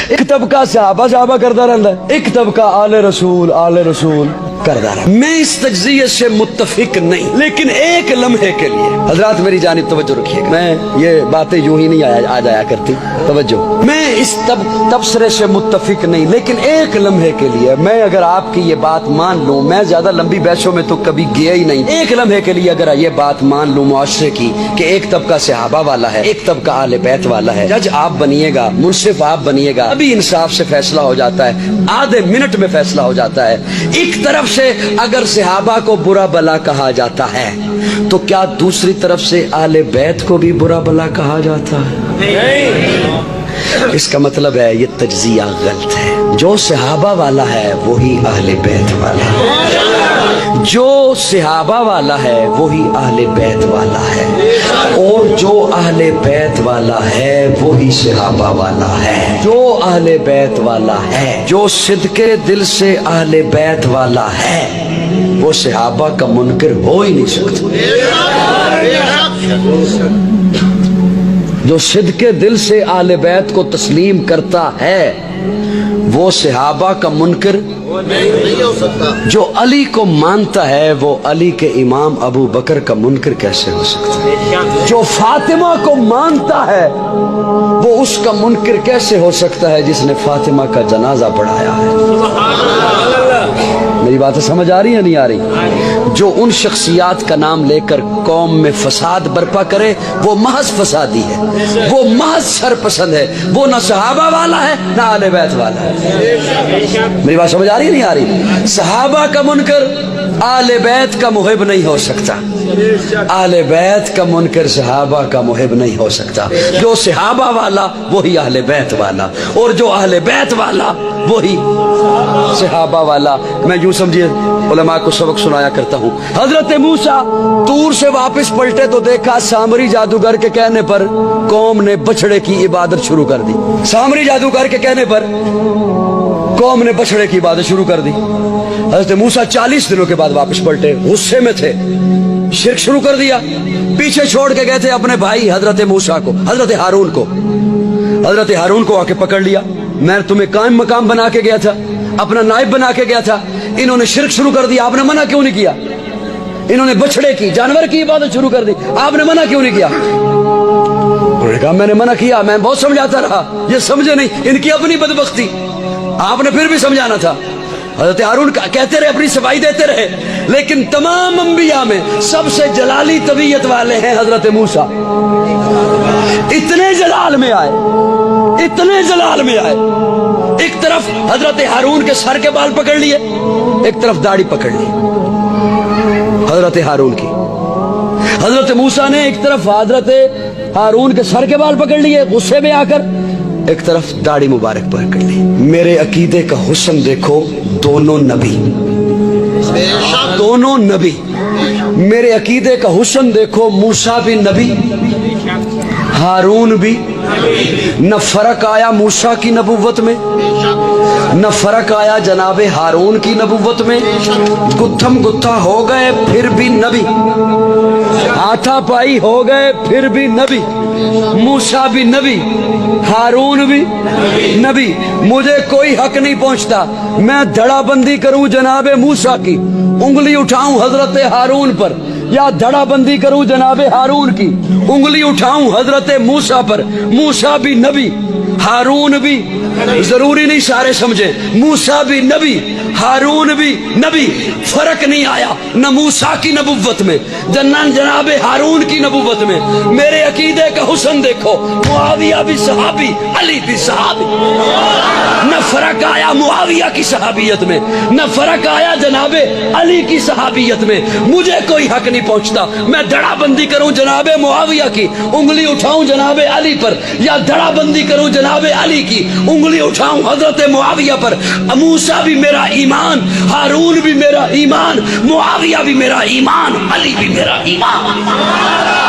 ایک طبقہ صحابہ کرتا رہتا ہے، ایک طبقہ آل رسول کرتا رہتا ہے۔ میں اس تجزیے سے متفق نہیں، لیکن ایک لمحے کے لیے حضرات میری جانب توجہ رکھیے، میں یہ باتیں یوں ہی نہیں آ جایا کرتی، توجہ، میں اس تبصرے سے متفق نہیں، لیکن ایک لمحے کے لیے میں اگر آپ کی یہ بات مان لوں، میں زیادہ لمبی بحثوں میں تو کبھی گیا ہی نہیں، ایک لمحے کے لیے اگر یہ بات مان لوں معاشرے کی کہ ایک طبقہ صحابہ والا ہے، ایک طبقہ اہل بیت والا ہے، جج آپ بنیے گا، منصف آپ بنیے گا، ابھی انصاف سے فیصلہ ہو جاتا ہے، آدھے منٹ میں فیصلہ ہو جاتا ہے۔ ایک طرف سے اگر صحابہ کو برا بلا کہا جاتا ہے تو کیا دوسری طرف سے اہل بیت کو بھی برا بلا کہا جاتا ہے؟ اس کا مطلب ہے یہ تجزیہ غلط ہے۔ جو صحابہ والا ہے وہی اہل بیت والا ہے، جو صحابہ والا ہے وہی اہل بیت والا ہے، اور جو اہل بیت والا ہے وہی صحابہ والا ہے۔ جو اہل بیت والا ہے، جو صدق دل سے اہل بیت والا ہے، وہ صحابہ کا منکر ہو ہی نہیں سکتا۔ جو صدق دل سے اہل بیت کو تسلیم کرتا ہے وہ صحابہ کا منکر نہیں ہو سکتا۔ جو علی کو مانتا ہے وہ علی کے امام ابو بکر کا منکر کیسے ہو سکتا ہے؟ جو فاطمہ کو مانتا ہے وہ اس کا منکر کیسے ہو سکتا ہے جس نے فاطمہ کا جنازہ پڑھایا ہے؟ میری باتیں سمجھ آ رہی ہیں نہیں آ رہی؟ جو ان شخصیات کا نام لے کر قوم میں فساد برپا کرے وہ محض فسادی ہے، وہ محض شرپسند ہے، وہ نہ صحابہ والا ہے نہ اہل بیت والا ہے۔ میری بات سمجھ آ رہی ہے نہیں آ رہی؟ صحابہ کا منکر اہل بیت کا محب نہیں ہو سکتا، اہل بیت کا منکر صحابہ کا محب نہیں ہو سکتا۔ جو صحابہ والا وہی اہل بیت والا، اور جو اہل بیت والا وہی صحابہ والا۔ میں یوں سمجھیے علماء کو سبق سنایا کرتا ہوں۔ حضرت موسیٰ طور سے واپس پلٹے تو دیکھا سامری جادوگر کے کہنے پر قوم نے بچڑے کی عبادت شروع کر دی۔ سامری جادوگر کے کہنے پر قوم نے بچڑے کی عبادت شروع کر دی۔ حضرت موسیٰ 40 دنوں کے بعد واپس پلٹے، غصے میں تھے، شرک شروع کر دیا، پیچھے چھوڑ کے گئے تھے اپنے بھائی حضرت موسیٰ کو، حضرت ہارون کو۔ حضرت ہارون کو آ کے پکڑ لیا، میں تمہیں قائم مقام بنا کے گیا تھا، اپنا نائب بنا کے گیا تھا، انہوں نے شرک شروع کر دیا، آپ نے منع کیوں نہیں کیا؟ انہوں نے بچڑے کی، جانور کی عبادت شروع کر دی، آپ نے منع کیوں نہیں کیا؟ انہوں نے کہا میں نے منع کیا، میں بہت سمجھاتا رہا، یہ سمجھے نہیں، ان کی اپنی بدبختی، آپ نے پھر بھی سمجھانا تھا۔ حضرت ہارون کہتے رہے، اپنی صفائی دیتے رہے، لیکن تمام انبیاء میں سب سے جلالی طبیعت والے ہیں حضرت موسیٰ۔ اتنے جلال میں آئے، اتنے جلال میں آئے، ایک طرف حضرت ہارون کے سر کے بال پکڑ لیے، ایک طرف داڑھی پکڑ لی حضرت ہارون کی۔ حضرت موسیٰ نے ایک طرف حضرت ہارون کے سر کے بال پکڑ لیے غصے میں آ کر، ایک طرف داڑھی مبارک پکڑ لی۔ میرے عقیدے کا حسن دیکھو، دونوں نبی، دونوں نبی۔ میرے عقیدے کا حسن دیکھو، موسیٰ بھی نبی، ہارون بھی۔ نہ فرق آیا موسیٰ کی نبوت میں، نہ فرق آیا جناب ہارون کی نبوت میں، گتھم گتھا ہو گئے پھر بھی نبی، ہاتھا پائی ہو گئے پھر بھی نبی۔ موسیٰ بھی نبی، ہارون بھی نبی۔ مجھے کوئی حق نہیں پہنچتا میں دھڑا بندی کروں جناب موسیٰ کی، انگلی اٹھاؤں حضرت ہارون پر، یا دھڑا بندی کروں جناب ہارون کی، انگلی اٹھاؤں حضرت موسیٰ پر۔ موسیٰ بھی نبی، ہارون بھی، ضروری نہیں سارے سمجھے، موسیٰ بھی نبی، ہارون بھی نبی۔ فرق نہیں آیا نہ موسیٰ کی نبوت میں جناب ہارون کی نبوت میں۔ میرے عقیدے کا حسن دیکھو، معاویہ بھی صحابی، علی بھی صحابی۔ نہ فرق آیا معاویہ کی صحابیت میں، نہ فرق آیا جناب علی کی صحابیت میں۔ مجھے کوئی حق نہیں پہنچتا میں دھڑا بندی کروں جناب معاویہ کی، انگلی اٹھاؤں جناب علی پر، یا دھڑا بندی کروں جناب علی کی، انگلی اٹھاؤں حضرت معاویہ پر۔ موسیٰ بھی میرا ایمان، ہارون بھی میرا ایمان، معاویہ بھی میرا ایمان، علی بھی میرا ایمان۔